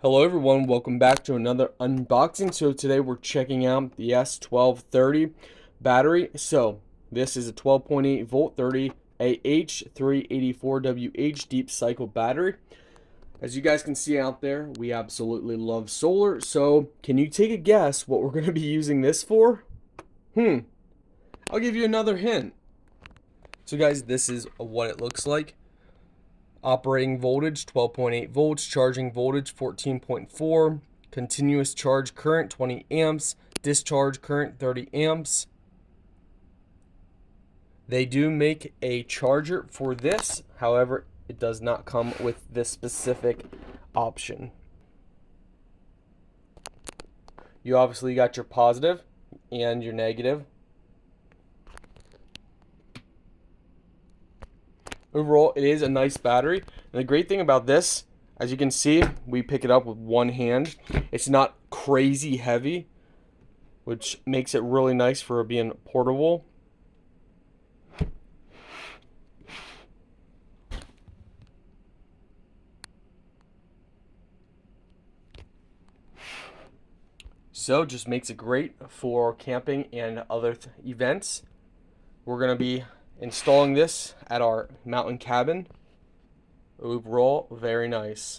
Hello everyone, welcome back to another unboxing. So today we're checking out the S1230 battery. So this is a 12.8 volt 30 AH384WH deep cycle battery. As you guys can see out there, we absolutely love solar. So can you take a guess what we're going to be using this for? I'll give you another hint. So guys, this is what it looks like. Operating voltage 12.8 volts, charging voltage 14.4, continuous charge current 20 amps, discharge current 30 amps. They do make a charger for this, however, it does not come with this specific option. You obviously got your positive and your negative. Overall, it is a nice battery. And the great thing about this, as you can see, we pick it up with one hand. It's not crazy heavy, which makes it really nice for being portable. So just makes it great for camping and other events. We're going to be installing this at our mountain cabin. Overall, very nice.